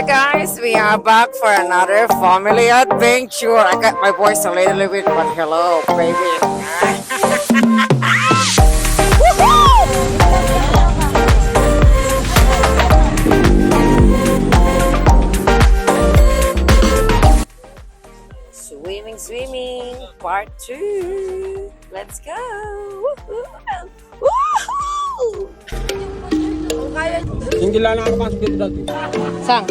Hi guys, we are back for another family adventure. I got my voice a little bit, but hello, baby. Swimming, part 2. Let's go. Woohoo! Hindi lang ako mas dito dati. Sang?